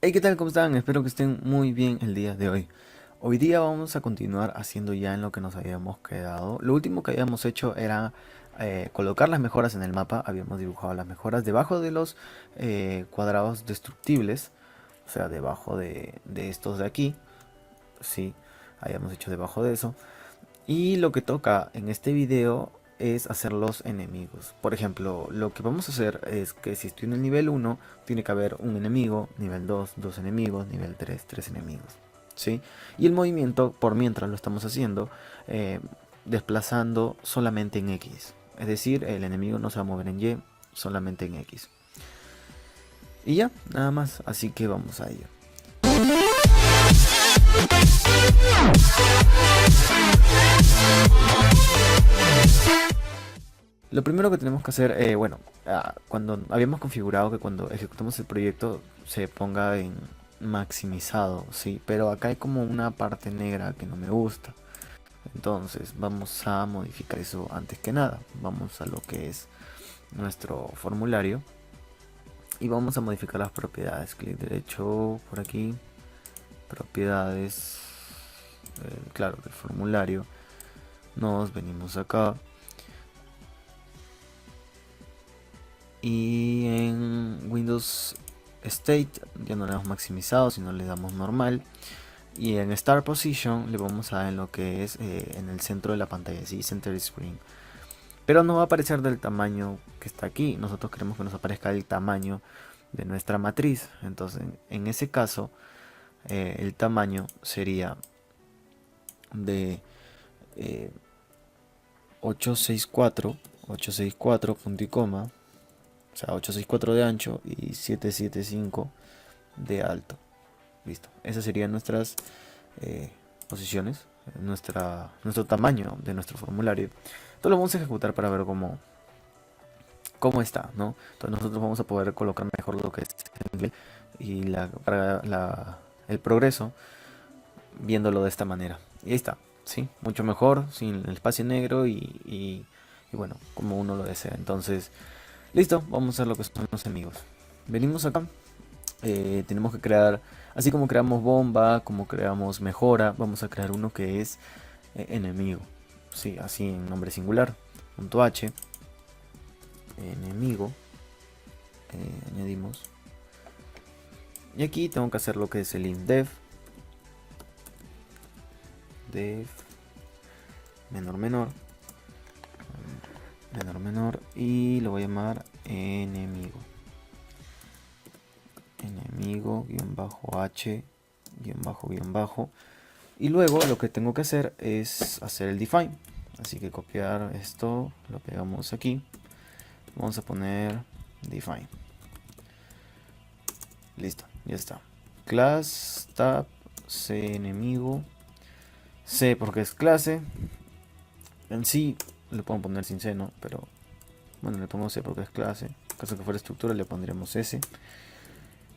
Hey, ¿qué tal? ¿Cómo están? Espero que estén muy bien el día de hoy. Hoy día vamos a continuar haciendo ya en lo que nos habíamos quedado. Lo último que habíamos hecho era colocar las mejoras en el mapa. Habíamos dibujado las mejoras debajo de los cuadrados destructibles. O sea, debajo de estos de aquí. Sí, habíamos hecho debajo de eso. Y lo que toca en este video es hacer los enemigos. Por ejemplo, lo que vamos a hacer es que si estoy en el nivel 1, tiene que haber un enemigo, nivel 2, dos enemigos, nivel 3, tres enemigos. ¿Sí? Y el movimiento, por mientras lo estamos haciendo, eh, desplazando solamente en X. Es decir, el enemigo no se va a mover en Y, solamente en X. Y ya, nada más. Así que vamos a ello. Lo primero que tenemos que hacer, cuando habíamos configurado que cuando ejecutamos el proyecto se ponga en maximizado, sí, pero acá hay como una parte negra que no me gusta. Entonces vamos a modificar eso antes que nada. Vamos a lo que es nuestro formulario y vamos a modificar las propiedades. Clic derecho por aquí, propiedades, claro, del formulario. Nos venimos acá. Y en Windows State ya no le damos maximizado, sino le damos normal. Y en Start Position le vamos a dar en lo que es en el centro de la pantalla, ¿sí? Center Screen. Pero no va a aparecer del tamaño que está aquí. Nosotros queremos que nos aparezca el tamaño de nuestra matriz. Entonces, en ese caso, el tamaño sería de 864, 864 punto y coma. O sea, 864 de ancho y 775 de alto. Listo. Esas serían nuestras posiciones, nuestro tamaño de nuestro formulario. Entonces lo vamos a ejecutar para ver cómo está, ¿no? Entonces nosotros vamos a poder colocar mejor lo que es el nivel y el progreso viéndolo de esta manera. Y ahí está, ¿sí? Mucho mejor, sin el espacio negro y bueno, como uno lo desea. Entonces, listo, vamos a hacer lo que son los enemigos. Venimos acá, tenemos que crear, así como creamos bomba, como creamos mejora, vamos a crear uno que es enemigo. Sí, así en nombre singular. Punto H, enemigo, añadimos. Y aquí tengo que hacer lo que es el indef, def, menor menor, menor menor, y lo voy a llamar enemigo. Enemigo, guión bajo H, guión bajo, guión bajo. Y luego lo que tengo que hacer es hacer el define. Así que copiar esto, lo pegamos aquí. Vamos a poner define. Listo, ya está. Class, tab, C enemigo. C porque es clase. En sí le puedo poner sin C, ¿no? Pero bueno, le pongo C porque es clase. En caso que fuera estructura le pondremos S.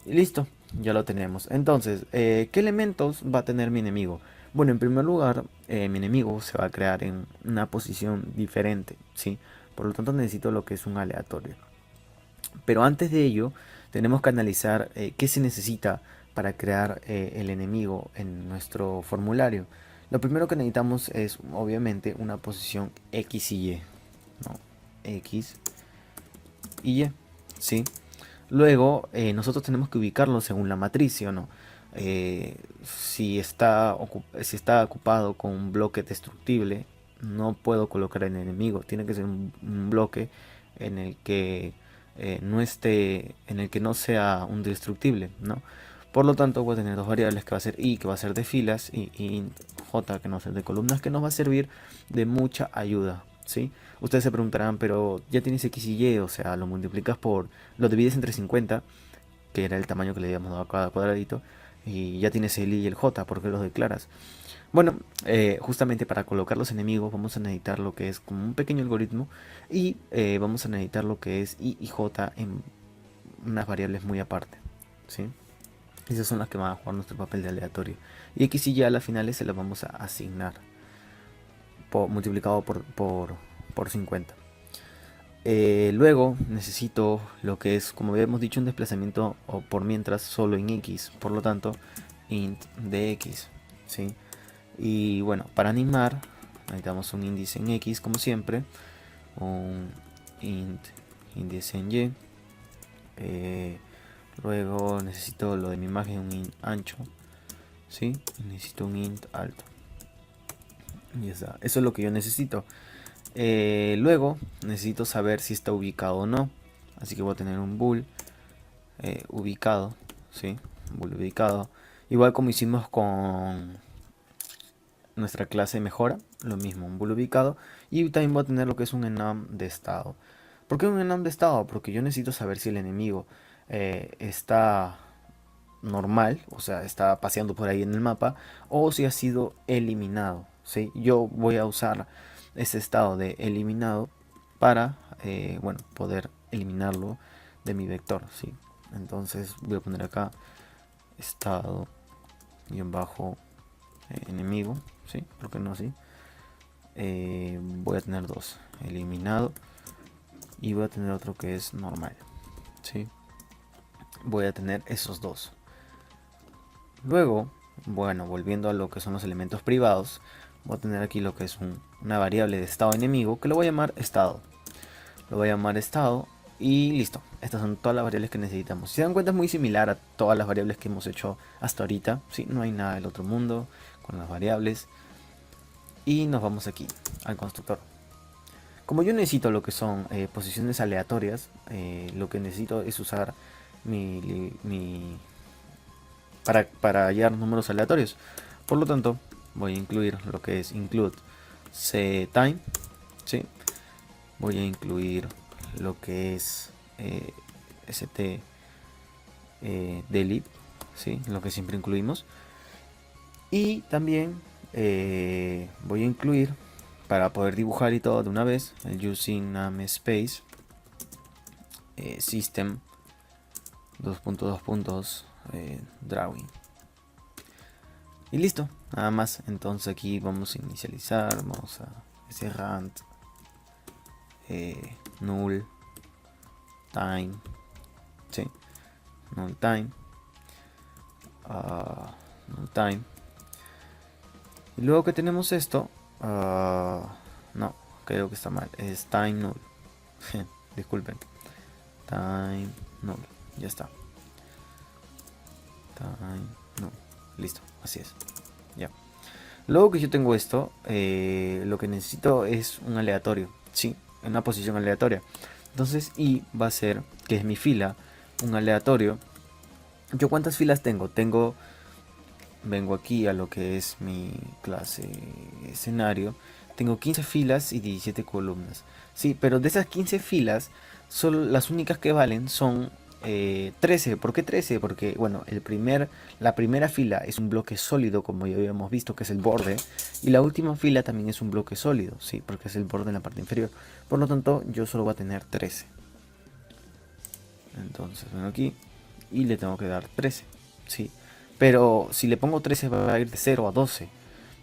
Y listo, ya lo tenemos. Entonces, ¿qué elementos va a tener mi enemigo? Bueno, en primer lugar, mi enemigo se va a crear en una posición diferente, ¿sí? Por lo tanto, necesito lo que es un aleatorio. Pero antes de ello, tenemos que analizar qué se necesita para crear el enemigo en nuestro formulario. Lo primero que necesitamos es, obviamente, una posición X y Y, ¿no? X y Y, ¿sí? Luego, nosotros tenemos que ubicarlo según la matriz, ¿sí o no? Si está ocupado con un bloque destructible, no puedo colocar el enemigo. Tiene que ser un bloque en el que no esté, en el que no sea un destructible, ¿no? Por lo tanto, voy a tener dos variables que va a ser i, que va a ser de filas, y int j, que no va a ser de columnas, que nos va a servir de mucha ayuda, ¿sí? Ustedes se preguntarán, pero ya tienes x y y, o sea, lo divides entre 50, que era el tamaño que le habíamos dado a cada cuadradito, y ya tienes el i y el j, ¿por qué los declaras? Bueno, justamente para colocar los enemigos vamos a necesitar lo que es como un pequeño algoritmo y vamos a necesitar lo que es i y j en unas variables muy aparte, ¿sí? Esas son las que van a jugar nuestro papel de aleatorio. Y x y y a las finales se las vamos a asignar multiplicado por 50. Luego necesito lo que es, como habíamos dicho, un desplazamiento o por mientras solo en X, por lo tanto int de X, ¿sí? Y bueno, para animar necesitamos un índice en X como siempre, un índice en Y, luego necesito lo de mi imagen, un int ancho, ¿sí? Necesito un int alto. Y ya está. Eso es lo que yo necesito. Luego necesito saber si está ubicado o no. Así que voy a tener un bool ubicado. ¿Sí? Bool ubicado. Igual como hicimos con nuestra clase mejora. Lo mismo, un bool ubicado. Y también voy a tener lo que es un enum de estado. ¿Por qué un enum de estado? Porque yo necesito saber si el enemigo está normal, o sea, está paseando por ahí en el mapa, o si ha sido eliminado, ¿sí? Yo voy a usar ese estado de eliminado para, bueno, poder eliminarlo de mi vector, ¿sí? Entonces voy a poner acá estado y en bajo enemigo, ¿sí? ¿Por qué no así? Voy a tener dos, eliminado, y voy a tener otro que es normal, ¿sí? Voy a tener esos dos. Luego, bueno, volviendo a lo que son los elementos privados, voy a tener aquí lo que es una variable de estado enemigo que lo voy a llamar estado. Lo voy a llamar estado y listo. Estas son todas las variables que necesitamos. Si se dan cuenta, es muy similar a todas las variables que hemos hecho hasta ahorita. ¿Sí? No hay nada del otro mundo con las variables. Y nos vamos aquí al constructor. Como yo necesito lo que son posiciones aleatorias, lo que necesito es usar para hallar números aleatorios. Por lo tanto, voy a incluir lo que es include ctime, ¿sí? Voy a incluir lo que es st delete, ¿sí? Lo que siempre incluimos. Y también voy a incluir, para poder dibujar y todo de una vez, el using namespace system drawing. Y listo, nada más. Entonces aquí vamos a inicializar, vamos a ese rand null time, ¿sí? Null time, null time. Y luego que tenemos esto, no, creo que está mal, es time null. Disculpen, time null, ya está. Time null, listo, así es, ya. Luego que yo tengo esto, lo que necesito es un aleatorio, sí, en una posición aleatoria. Entonces i va a ser, que es mi fila, un aleatorio. ¿Yo cuántas filas tengo? Vengo aquí a lo que es mi clase escenario. Tengo 15 filas y 17 columnas. Sí, pero de esas 15 filas, solo las únicas que valen son 13. ¿Por qué 13? Porque, bueno, la primera fila es un bloque sólido, como ya habíamos visto, que es el borde. Y la última fila también es un bloque sólido, sí, porque es el borde en la parte inferior. Por lo tanto, yo solo voy a tener 13. Entonces, vengo aquí y le tengo que dar 13, sí. Pero si le pongo 13 va a ir de 0 a 12.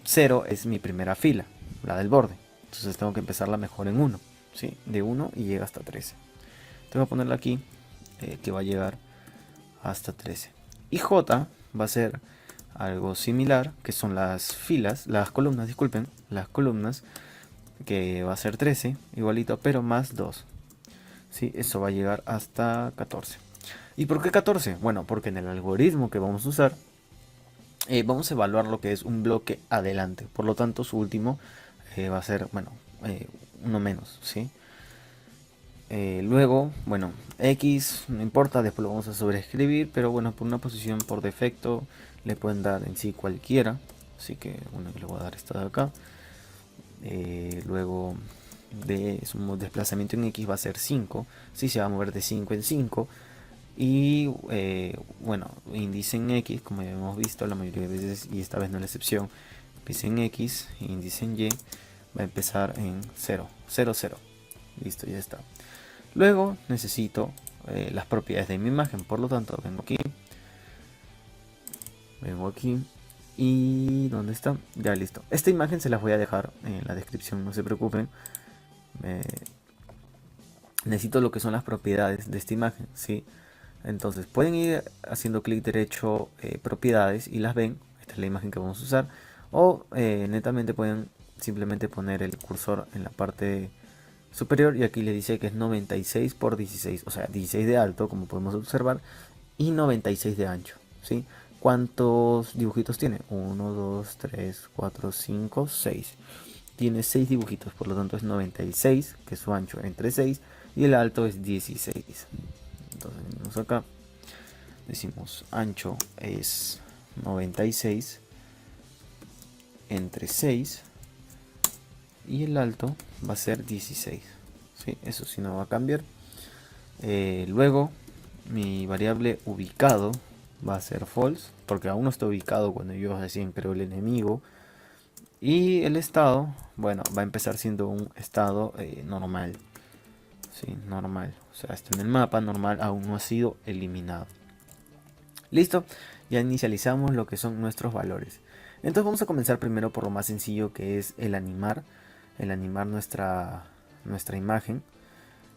0 es mi primera fila, la del borde. Entonces tengo que empezarla mejor en 1, ¿sí? De 1 y llega hasta 13. Tengo que ponerla aquí, que va a llegar hasta 13. Y J va a ser algo similar, que son las filas, las columnas, disculpen, las columnas, que va a ser 13, igualito, pero más 2. ¿Sí? Eso va a llegar hasta 14. ¿Y por qué 14? Bueno, porque en el algoritmo que vamos a usar, vamos a evaluar lo que es un bloque adelante. Por lo tanto, su último va a ser, bueno, uno menos, ¿sí? Luego, bueno, X no importa, después lo vamos a sobreescribir, pero bueno, por una posición por defecto le pueden dar en sí cualquiera. Así que, bueno, le voy a dar esta de acá. Luego de su desplazamiento en X va a ser 5, ¿sí? Se va a mover de 5 en 5. Y bueno, índice en X, como ya hemos visto la mayoría de veces, y esta vez no es la excepción, índice en X, índice en Y, va a empezar en 0, 0, 0. Listo, ya está. Luego necesito las propiedades de mi imagen, por lo tanto vengo aquí y ¿dónde está? Ya listo. Esta imagen se las voy a dejar en la descripción, no se preocupen. necesito lo que son las propiedades de esta imagen, ¿sí? Entonces pueden ir haciendo clic derecho, propiedades, y las ven. Esta es la imagen que vamos a usar. O netamente pueden simplemente poner el cursor en la parte superior, y aquí le dice que es 96 por 16, o sea 16 de alto, como podemos observar, y 96 de ancho, ¿sí? ¿Cuántos dibujitos tiene? 1, 2, 3, 4, 5, 6. Tiene 6 dibujitos, por lo tanto es 96, que es su ancho entre 6, y el alto es 16. Entonces venimos acá, decimos ancho es 96 entre 6, y el alto va a ser 16, ¿sí? Eso sí no va a cambiar. Luego mi variable ubicado va a ser false, porque aún no está ubicado cuando yo recién creo el enemigo. Y el estado, bueno, va a empezar siendo un estado normal, ¿sí? Normal, o sea, está en el mapa normal, aún no ha sido eliminado. Listo, ya inicializamos lo que son nuestros valores. Entonces vamos a comenzar primero por lo más sencillo, que es el animar nuestra imagen,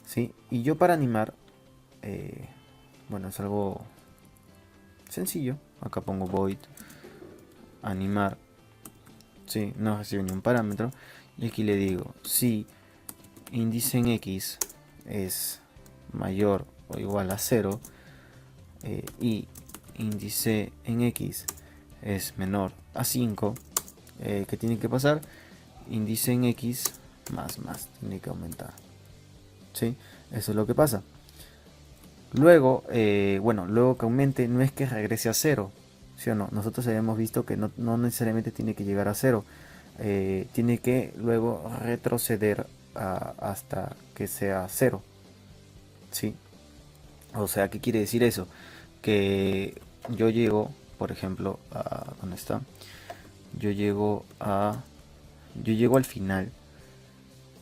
¿sí? Y yo para animar, bueno, es algo sencillo. Acá pongo void animar, ¿sí? No recibe ni un parámetro, y aquí le digo si índice en x es mayor o igual a 0, y índice en x es menor a 5, ¿qué tiene que pasar? Índice en x más tiene que aumentar, ¿sí? Eso es lo que pasa. Luego, bueno, luego que aumente no es que regrese a 0, ¿sí o no? Nosotros habíamos visto que no necesariamente tiene que llegar a 0, tiene que luego retroceder hasta que sea 0, ¿sí? O sea, ¿qué quiere decir eso? Que yo llego, por ejemplo, ¿dónde está? Yo llego al final.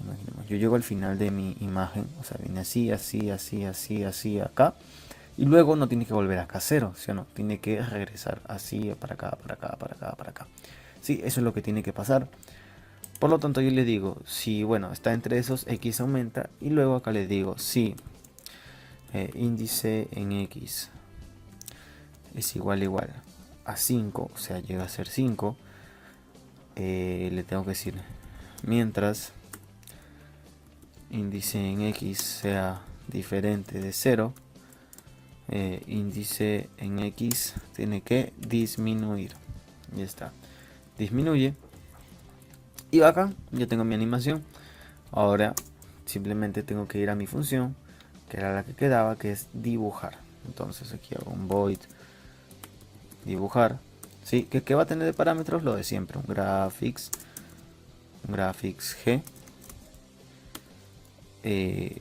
Imaginemos, yo llego al final de mi imagen, o sea, viene así, así, así, así, así, acá. Y luego no tiene que volver acá a 0, ¿sí o no? Tiene que regresar así, para acá, para acá, para acá, para acá. Sí, eso es lo que tiene que pasar. Por lo tanto, yo le digo, si, bueno, está entre esos, x aumenta. Y luego acá le digo, si índice en x es igual a 5, o sea, llega a ser 5, le tengo que decir, mientras índice en x sea diferente de 0, índice en x tiene que disminuir. Ya está, disminuye. Y acá ya tengo mi animación. Ahora simplemente tengo que ir a mi función, que era la que quedaba, que es dibujar. Entonces aquí hago un void dibujar, ¿sí? ¿Qué va a tener de parámetros? Lo de siempre, un graphics g,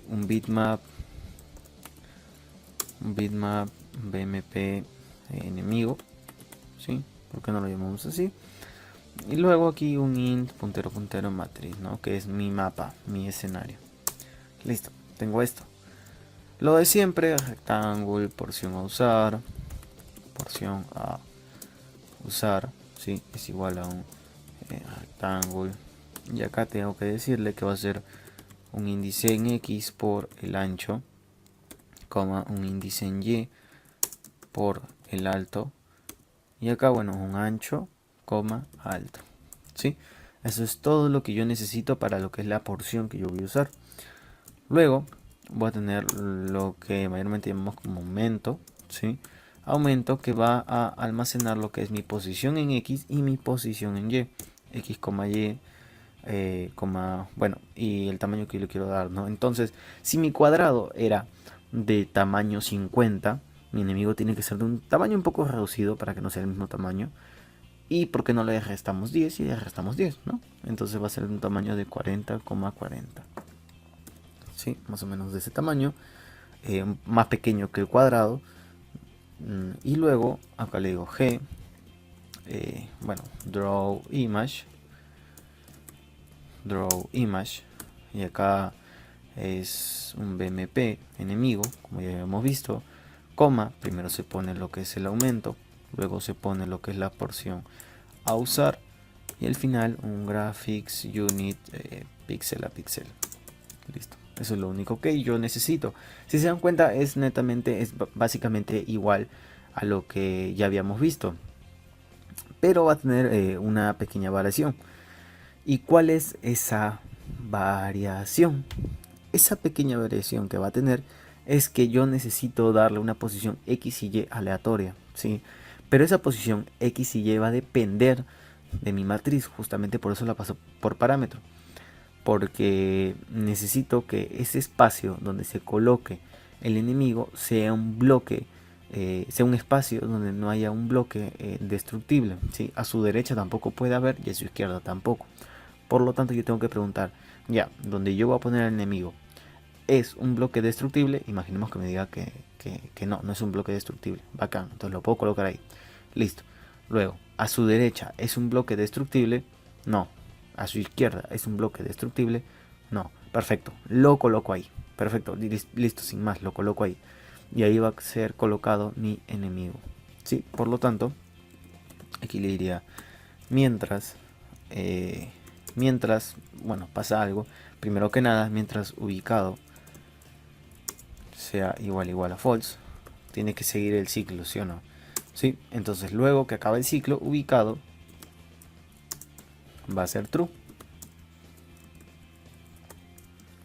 un bitmap bmp enemigo, ¿sí? ¿Por qué no lo llamamos así? Y luego aquí un int puntero matriz, ¿no? Que es mi mapa, mi escenario. Listo, tengo esto. Lo de siempre, rectángulo, porción a usar, ¿sí? Es igual a un rectángulo. Y acá tengo que decirle que va a ser un índice en x por el ancho, coma, un índice en y por el alto. Y acá, bueno, un ancho, coma, alto, ¿sí? Eso es todo lo que yo necesito para lo que es la porción que yo voy a usar. Luego voy a tener lo que mayormente llamamos como aumento, ¿sí? Aumento que va a almacenar lo que es mi posición en x y mi posición en y, x, y, bueno, y el tamaño que yo le quiero dar, ¿no? Entonces, si mi cuadrado era de tamaño 50, mi enemigo tiene que ser de un tamaño un poco reducido para que no sea el mismo tamaño. Y por qué no le restamos 10 y le restamos 10, ¿no? Entonces va a ser de un tamaño de 40,40. ¿Sí? Más o menos de ese tamaño. Más pequeño que el cuadrado. Y luego acá le digo g. Bueno, draw image. Y acá es un BMP enemigo, como ya habíamos visto. Coma, primero se pone lo que es el aumento. Luego se pone lo que es la porción a usar. Y al final un graphics unit píxel a píxel. Listo. Eso es lo único que yo necesito. Si se dan cuenta, es netamente, es básicamente igual a lo que ya habíamos visto, pero va a tener una pequeña variación. ¿Y cuál es esa variación? Esa pequeña variación que va a tener es que yo necesito darle una posición X y Y aleatoria, ¿sí? Pero esa posición X y Y va a depender de mi matriz, justamente por eso la paso por parámetro, porque necesito que ese espacio donde se coloque el enemigo sea un bloque, sea un espacio donde no haya un bloque destructible, ¿sí? A su derecha tampoco puede haber y a su izquierda tampoco. Por lo tanto, yo tengo que preguntar, ya, donde yo voy a poner al enemigo, ¿es un bloque destructible? Imaginemos que me diga que no, no es un bloque destructible. Bacán, entonces lo puedo colocar ahí. Listo. Luego, a su derecha, ¿es un bloque destructible? No. A su izquierda, ¿es un bloque destructible? No. Perfecto, lo coloco ahí. Perfecto, listo, sin más, lo coloco ahí. Y ahí va a ser colocado mi enemigo. ¿Sí? Por lo tanto, aquí le diría, mientras... mientras, bueno, pasa algo, primero que nada, mientras ubicado sea igual a false, tiene que seguir el ciclo, ¿sí o no? ¿Sí? Entonces luego que acaba el ciclo, ubicado va a ser true.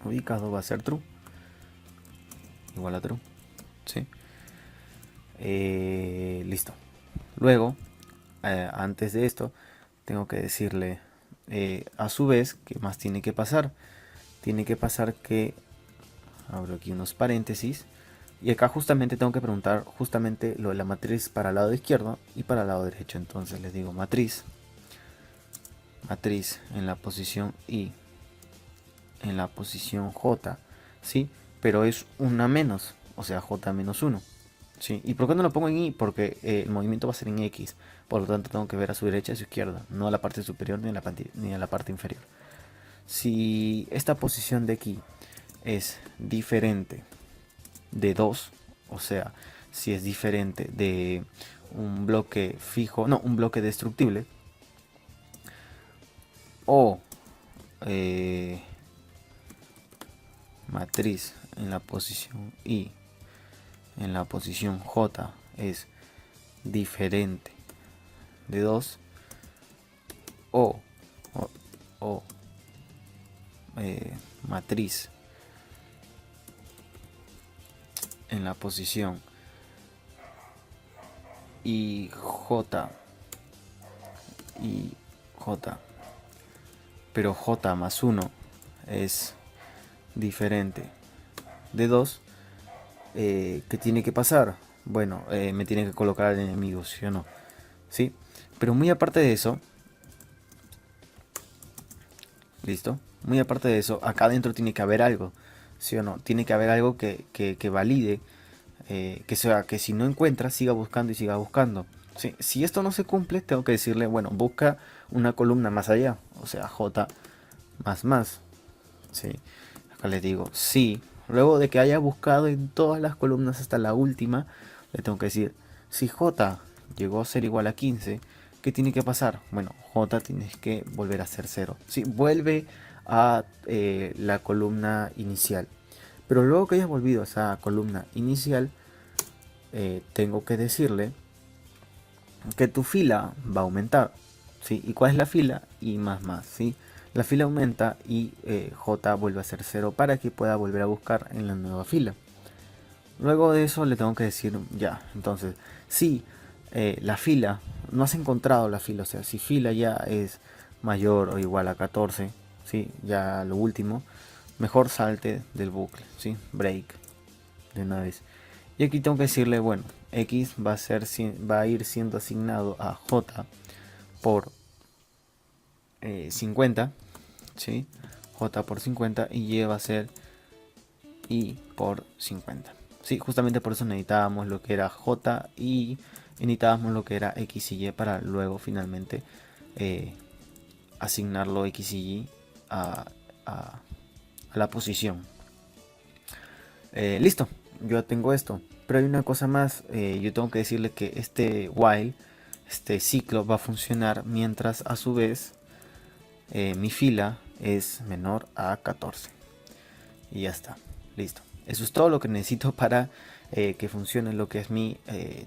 Ubicado va a ser true. Igual a true. ¿Sí? Listo. Luego, antes de esto, tengo que decirle a su vez qué más tiene que pasar. Tiene que pasar que, abro aquí unos paréntesis, y acá justamente tengo que preguntar justamente lo de la matriz para el lado izquierdo y para el lado derecho. Entonces les digo matriz en la posición I, en la posición J, ¿sí? Pero es una menos, o sea, J menos 1. ¿Sí? ¿Y por qué no lo pongo en I? Porque el movimiento va a ser en X. Por lo tanto tengo que ver a su derecha y a su izquierda, no a la parte superior ni a la parte inferior. Si esta posición de aquí es diferente de 2, o sea, si es diferente de un bloque fijo, no, un bloque destructible, o matriz en la posición I, en la posición J es diferente de 2, o, o matriz en la posición y J, pero J más 1 es diferente de 2, ¿qué tiene que pasar? Bueno, me tiene que colocar al enemigo, ¿sí o no? ¿Sí? Pero muy aparte de eso, ¿listo? Muy aparte de eso, acá adentro tiene que haber algo, ¿sí o no? Tiene que haber algo que valide, que sea, que si no encuentra, siga buscando y siga buscando. ¿Sí? Si esto no se cumple, tengo que decirle, bueno, busca una columna más allá, o sea, J más, ¿sí? Acá le digo, sí. Luego de que haya buscado en todas las columnas hasta la última, le tengo que decir, si J llegó a ser igual a 15, ¿qué tiene que pasar? Bueno, J tienes que volver a ser 0. Sí, vuelve a la columna inicial. Pero luego que hayas volvido a esa columna inicial, tengo que decirle que tu fila va a aumentar. ¿Sí? ¿Y cuál es la fila? Y más, ¿sí? La fila aumenta y J vuelve a ser 0 para que pueda volver a buscar en la nueva fila. Luego de eso le tengo que decir ya. Entonces, si la fila, no has encontrado la fila, o sea, si fila ya es mayor o igual a 14, ¿sí? Ya lo último, mejor salte del bucle, ¿sí? Break de una vez. Y aquí tengo que decirle, bueno, X va a ir siendo asignado a J por 50, ¿sí? J por 50 y Y va a ser Y por 50. Sí, justamente por eso necesitábamos lo que era J y necesitábamos lo que era X y Y para luego finalmente asignarlo X y Y a la posición. Listo, yo tengo esto. Pero hay una cosa más, yo tengo que decirle que este while, este ciclo va a funcionar mientras a su vez mi fila es menor a 14. y ya está, listo. Eso es todo lo que necesito para que funcione lo que es mi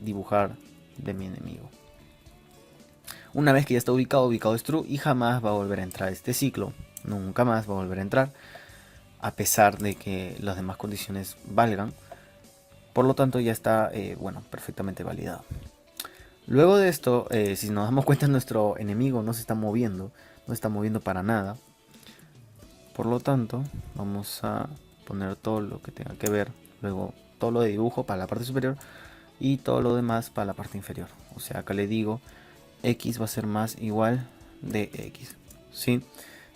dibujar de mi enemigo. Una vez que ya está ubicado es true y jamás va a volver a entrar a este ciclo. Nunca más va a volver a entrar, a pesar de que las demás condiciones valgan. Por lo tanto ya está bueno, perfectamente validado. Luego de esto, si nos damos cuenta, nuestro enemigo no se está moviendo, no se está moviendo para nada. Por lo tanto, vamos a poner todo lo que tenga que ver, luego todo lo de dibujo para la parte superior y todo lo demás para la parte inferior. O sea, acá le digo x va a ser más igual de x, ¿sí?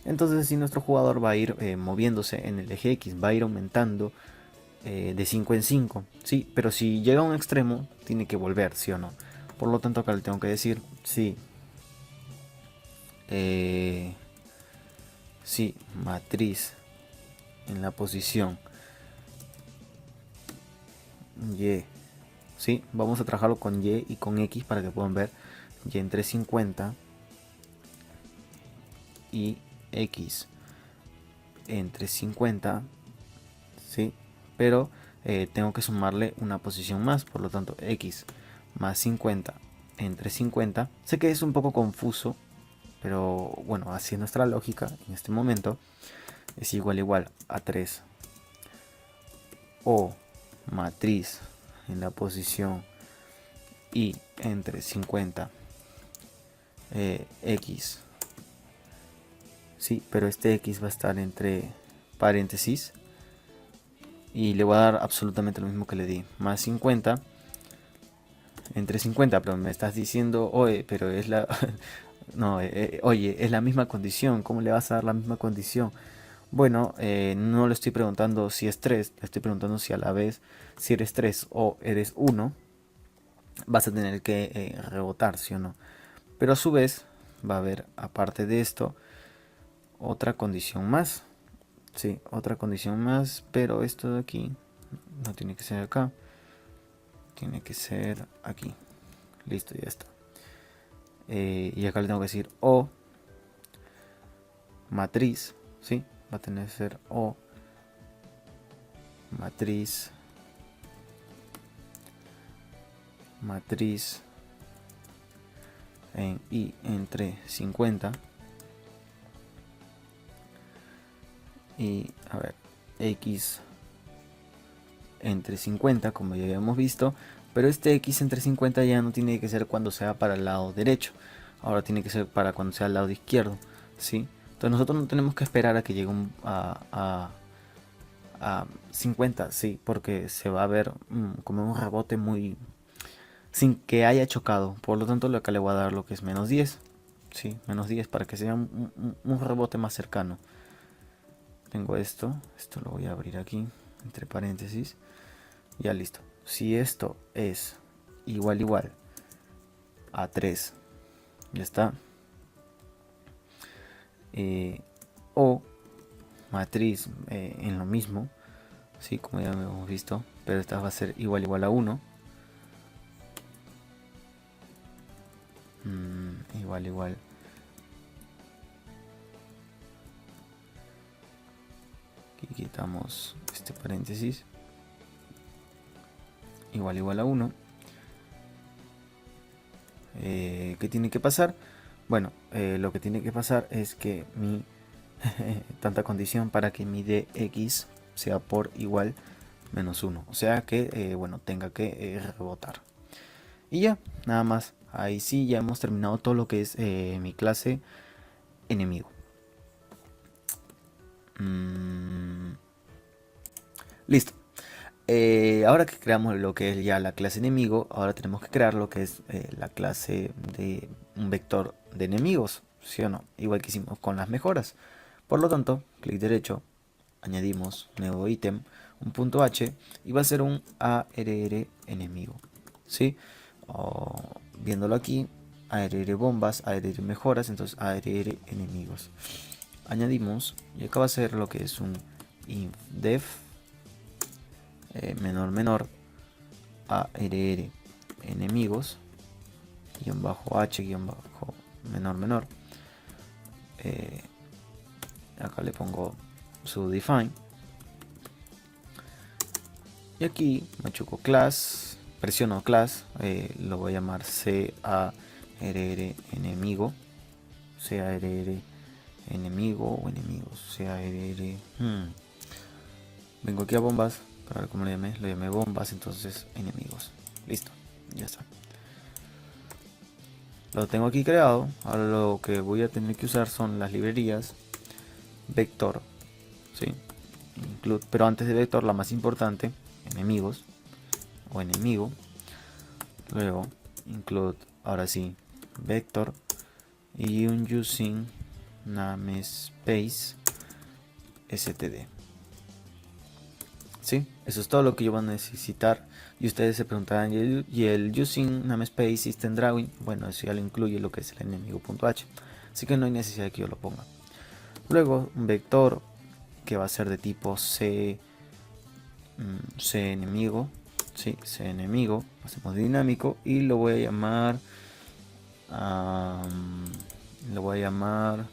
Entonces, si nuestro jugador va a ir moviéndose en el eje x, va a ir aumentando de 5 en 5, ¿sí? Pero si llega a un extremo, tiene que volver, ¿sí o no? Por lo tanto, acá le tengo que decir sí. Sí, matriz en la posición Y. Sí, vamos a trabajarlo con Y y con X para que puedan ver. Y entre 50 y X entre 50, ¿sí? Pero tengo que sumarle una posición más, por lo tanto X más 50 entre 50. Sé que es un poco confuso, pero bueno, así es nuestra lógica en este momento. Es igual a 3 o matriz en la posición Y entre 50 X. Sí, pero este X va a estar entre paréntesis y le voy a dar absolutamente lo mismo que le di, más 50 entre 50, pero me estás diciendo, oye, pero es la no, oye, es la misma condición, ¿cómo le vas a dar la misma condición? Bueno, no le estoy preguntando si es 3, le estoy preguntando si a la vez, si eres 3 o eres 1, vas a tener que rebotar, ¿sí o no? Pero a su vez va a haber, aparte de esto, otra condición más. Sí, otra condición más, pero esto de aquí no tiene que ser acá, tiene que ser aquí. Listo, ya está. Y acá le tengo que decir o matriz, ¿sí? Va a tener que ser o matriz en y entre 50 y a ver, x entre 50, como ya habíamos visto, pero este x entre 50 ya no tiene que ser cuando sea para el lado derecho, ahora tiene que ser para cuando sea al lado izquierdo, ¿sí? Entonces nosotros no tenemos que esperar a que llegue a 50, sí, porque se va a ver como un rebote muy sin que haya chocado. Por lo tanto, acá le voy a dar lo que es menos 10, sí, menos 10 para que sea un rebote más cercano. Tengo esto lo voy a abrir aquí entre paréntesis, ya listo. Si esto es igual a 3, ya está. O matriz en lo mismo, sí, como ya hemos visto, pero esta va a ser igual a 1. Igual. Aquí quitamos este paréntesis. Igual a 1. ¿Qué tiene que pasar? Bueno, lo que tiene que pasar es que mi tanta condición para que mi dx sea por igual menos 1. O sea que, bueno, tenga que rebotar. Y ya, nada más. Ahí sí ya hemos terminado todo lo que es mi clase enemigo. Listo. Ahora que creamos lo que es ya la clase enemigo, ahora tenemos que crear lo que es la clase de un vector de enemigos, ¿sí o no? Igual que hicimos con las mejoras. Por lo tanto, clic derecho, añadimos nuevo ítem, un punto H y va a ser un ARR enemigo, ¿sí? Viéndolo aquí, ARR bombas, ARR mejoras, entonces ARR enemigos. Añadimos y acá va a ser lo que es un infdef menor ARR enemigos guión bajo H guión bajo menor. Acá le pongo su define Y aquí machuco class, presiono class, lo voy a llamar CARR enemigo, CARR enemigo o enemigos, CARR. Vengo aquí a bombas, para ver cómo lo llamé bombas, entonces enemigos. Listo, ya está. Lo tengo aquí creado. Ahora lo que voy a tener que usar son las librerías vector, ¿sí? Include, pero antes de vector, la más importante, enemigos o enemigo. Luego include, ahora sí, vector y un using namespace std. ¿Sí? Eso es todo lo que yo voy a necesitar. Y ustedes se preguntarán, ¿y el using namespace system drawing? Bueno, eso ya lo incluye lo que es el enemigo.h. Así que no hay necesidad de que yo lo ponga. Luego un vector que va a ser de tipo C enemigo. Sí, C enemigo. Hacemos dinámico y lo voy a llamar... lo voy a llamar...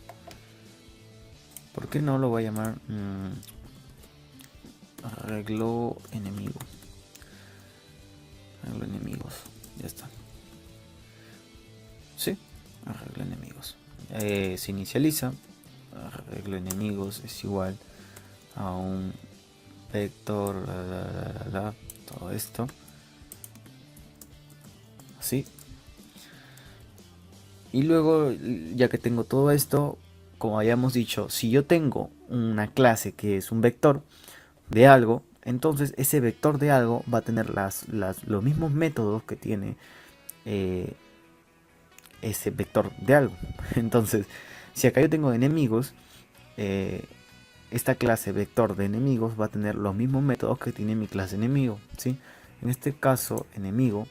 ¿Por qué no lo voy a llamar? Arreglo enemigo. Arreglo enemigos. Ya está. Sí, arreglo enemigos. Se inicializa. Arreglo enemigos es igual a un vector. Todo esto. Así. Y luego, ya que tengo todo esto, como habíamos dicho, si yo tengo una clase que es un vector de algo, entonces ese vector de algo va a tener los mismos métodos que tiene ese vector de algo. Entonces, si acá yo tengo enemigos, esta clase vector de enemigos va a tener los mismos métodos que tiene mi clase enemigo, ¿sí? En este caso, enemigo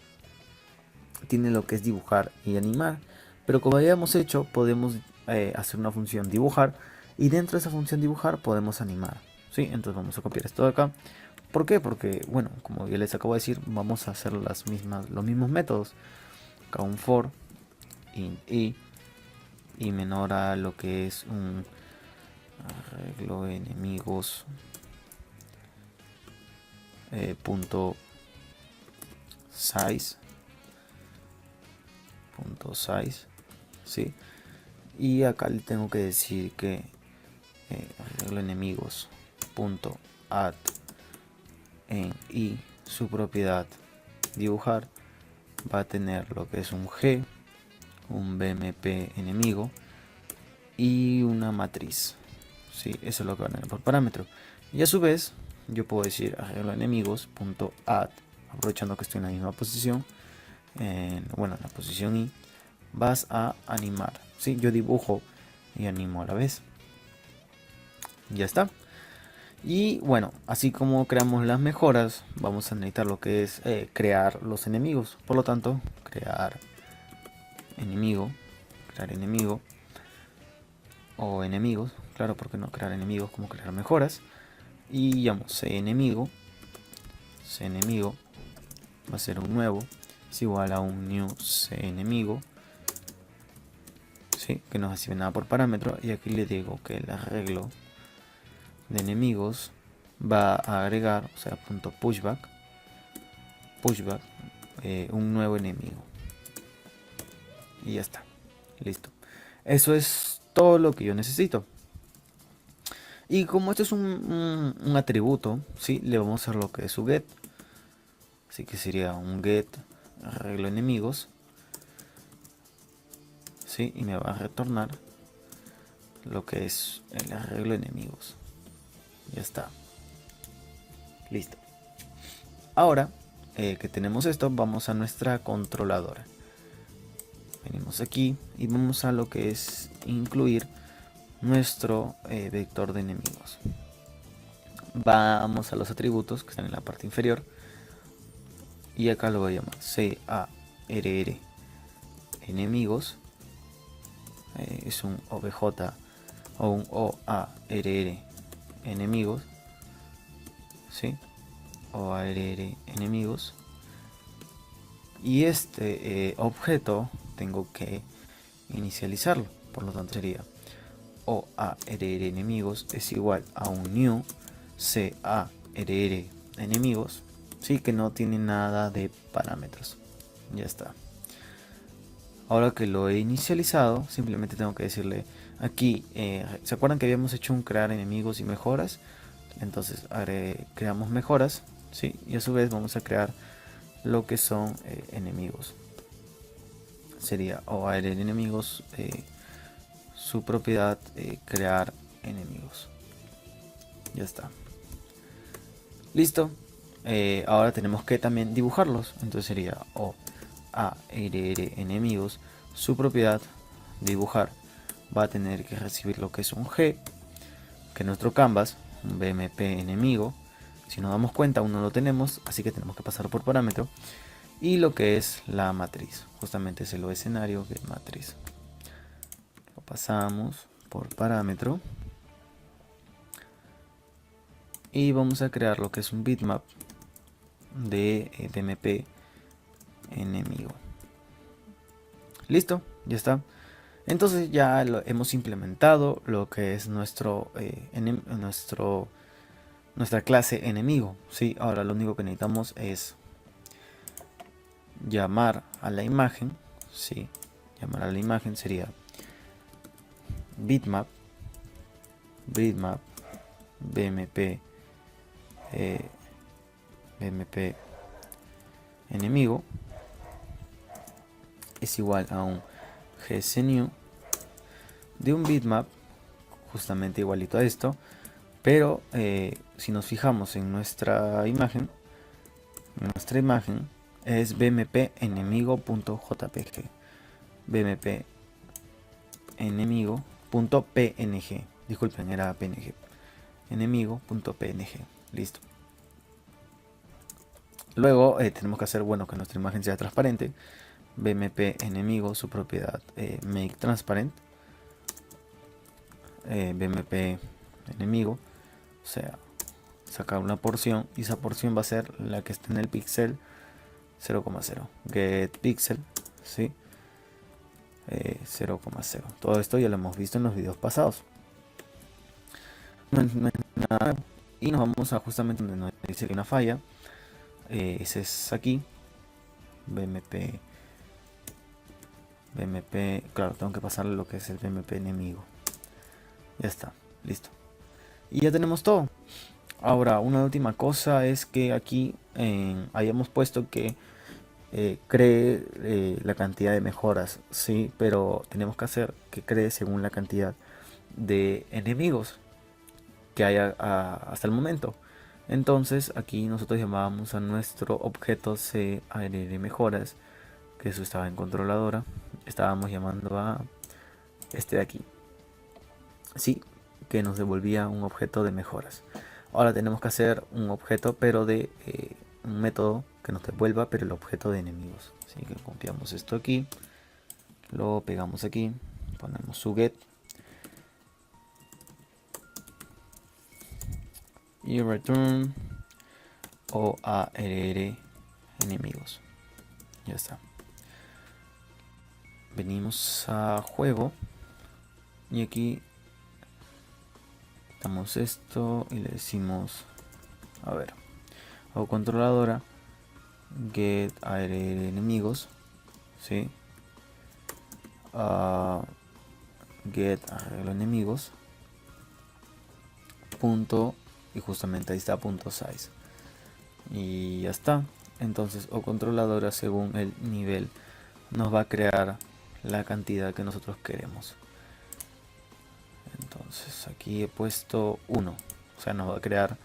tiene lo que es dibujar y animar, pero como habíamos hecho, podemos hacer una función dibujar y dentro de esa función dibujar podemos animar, ¿sí? Entonces vamos a copiar esto de acá. ¿Por qué? Porque, bueno, como ya les acabo de decir, vamos a hacer los mismos métodos. Acá un for int y menor a lo que es un arreglo enemigos punto size ¿sí? Y acá le tengo que decir que arreglo enemigos punto add en y su propiedad dibujar va a tener lo que es un G, un BMP enemigo y una matriz, ¿sí? Eso es lo que van a tener por parámetro. Y a su vez yo puedo decir arreglo enemigos punto add, aprovechando que estoy en la misma posición, en la posición y vas a animar, ¿sí? Yo dibujo y animo a la vez. Ya está. Y bueno, así como creamos las mejoras, vamos a necesitar lo que es crear los enemigos. Por lo tanto, crear enemigo o enemigos. Claro, porque no crear enemigos como crear mejoras. Y llamamos c enemigo va a ser un nuevo, es igual a un new c enemigo, ¿sí? Que no recibe nada por parámetro. Y aquí le digo que el arreglo de enemigos va a agregar, o sea, punto pushback un nuevo enemigo. Y ya está, listo. Eso es todo lo que yo necesito. Y como esto es un atributo, ¿sí? Le vamos a hacer lo que es su get. Así que sería un get arreglo enemigos, ¿sí? Y me va a retornar lo que es el arreglo enemigos. Ya está, listo. Ahora que tenemos esto, vamos a nuestra controladora. Venimos aquí y vamos a lo que es incluir nuestro vector de enemigos. Vamos a los atributos que están en la parte inferior y acá lo voy a llamar CARR enemigos. Es un OBJ o un OARR enemigos, ¿sí? OARR enemigos. Y este objeto tengo que inicializarlo, por lo tanto sería OARR enemigos es igual a un new CARR enemigos, sí, que no tiene nada de parámetros. Ya está. Ahora que lo he inicializado, simplemente tengo que decirle aquí, ¿se acuerdan que habíamos hecho un crear enemigos y mejoras? Entonces creamos mejoras, ¿sí? Y a su vez vamos a crear lo que son enemigos. Sería o añadir enemigos, su propiedad, crear enemigos. Ya está. Listo. Ahora tenemos que también dibujarlos. Entonces sería o ARR enemigos, su propiedad, dibujar. Va a tener que recibir lo que es un G, que es nuestro canvas, un BMP enemigo. Si nos damos cuenta aún no lo tenemos, así que tenemos que pasar por parámetro. Y lo que es la matriz, justamente es el escenario que es matriz. Lo pasamos por parámetro. Y vamos a crear lo que es un bitmap de BMP enemigo. Listo, ya está. Entonces ya hemos implementado lo que es nuestra clase enemigo, ¿sí? Ahora lo único que necesitamos es llamar a la imagen, ¿sí? Llamar a la imagen sería bitmap BMP BMP enemigo es igual a un gsnew de un bitmap justamente igualito a esto, pero si nos fijamos en nuestra imagen es bmp enemigo.jpg, bmp enemigo.png, disculpen, era png, enemigo.png. Listo. Luego tenemos que hacer, bueno, que nuestra imagen sea transparente. BMP enemigo, su propiedad, make transparent. BMP enemigo, o sea, sacar una porción, y esa porción va a ser la que está en el píxel 0,0. Get pixel, ¿sí? 0,0. Todo esto ya lo hemos visto en los videos pasados. No es nada. Y nos vamos a justamente donde nos dice que hay una falla. Ese es aquí. BMP. Claro, tengo que pasarle lo que es el BMP enemigo. Ya está, listo. Y ya tenemos todo. Ahora, una última cosa es que aquí hayamos puesto que cree la cantidad de mejoras, sí, pero tenemos que hacer que cree según la cantidad de enemigos que haya hasta el momento. Entonces aquí nosotros llamábamos a nuestro objeto CARR mejoras, que eso estaba en controladora. Estábamos llamando a este de aquí, sí, que nos devolvía un objeto de mejoras. Ahora tenemos que hacer un objeto, pero de un método que nos devuelva, pero el objeto de enemigos. Así que copiamos esto aquí, lo pegamos aquí, ponemos su get y return OARR enemigos. Ya está. Venimos a juego y aquí damos esto y le decimos, a ver, o controladora get ARR enemigos, ¿sí? Get arreglo enemigos punto, y justamente ahí está punto size, y ya está. Entonces o controladora según el nivel nos va a crear la cantidad que nosotros queremos. Entonces aquí he puesto 1, o sea, nos va a crear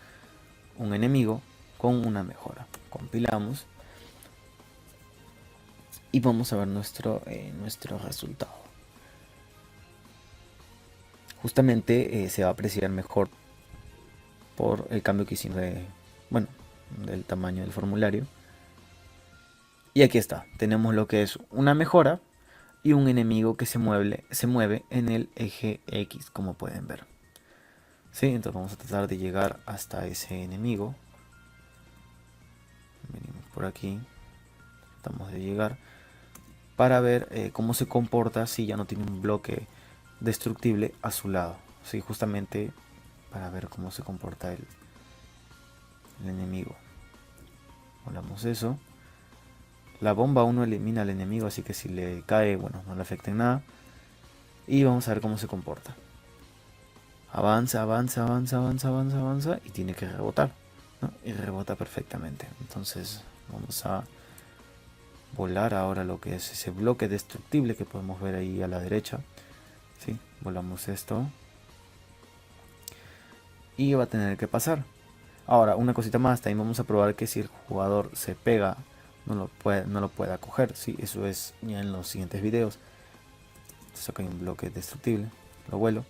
un enemigo con una mejora. Compilamos y vamos a ver nuestro resultado. Justamente se va a apreciar mejor por el cambio que hicimos del tamaño del formulario. Y aquí está, tenemos lo que es una mejora y un enemigo que se mueve en el eje X, como pueden ver. ¿Sí? Entonces vamos a tratar de llegar hasta ese enemigo. Venimos por aquí, tratamos de llegar para ver cómo se comporta si ya no tiene un bloque destructible a su lado. ¿Sí? Justamente para ver cómo se comporta el enemigo. Volamos eso. La bomba 1 elimina al enemigo, así que si le cae, bueno, no le afecta en nada. Y vamos a ver cómo se comporta. Avanza, avanza, avanza, avanza, avanza, avanza. Y tiene que rebotar, ¿no? Y rebota perfectamente. Entonces vamos a volar ahora lo que es ese bloque destructible que podemos ver ahí a la derecha. ¿Sí? Volamos esto. Y va a tener que pasar. Ahora, una cosita más. También vamos a probar que si el jugador se pega, no lo pueda coger. ¿Sí? Eso es ya en los siguientes videos. Entonces acá hay un bloque destructible. Lo vuelo.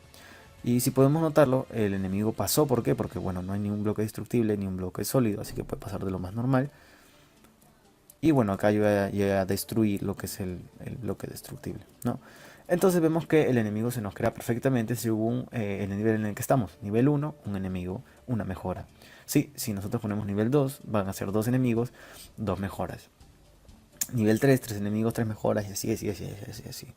Y si podemos notarlo, el enemigo pasó. ¿Por qué? Porque bueno, no hay ni un bloque destructible ni un bloque sólido, así que puede pasar de lo más normal. Y bueno, acá yo llega a destruir lo que es el bloque destructible, ¿no? Entonces vemos que el enemigo se nos crea perfectamente según el nivel en el que estamos. Nivel 1, un enemigo, una mejora. Sí, si nosotros ponemos nivel 2, van a ser 2 enemigos, 2 mejoras. Nivel 3, 3 enemigos, 3 mejoras, y así, así, así, así, así.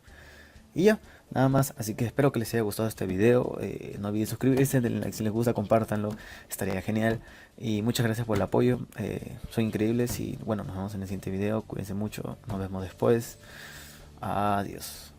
Y ya, nada más. Así que espero que les haya gustado este video. No olviden suscribirse, denle like si les gusta, compártanlo. Estaría genial. Y muchas gracias por el apoyo. Son increíbles. Y bueno, nos vemos en el siguiente video. Cuídense mucho. Nos vemos después. Adiós.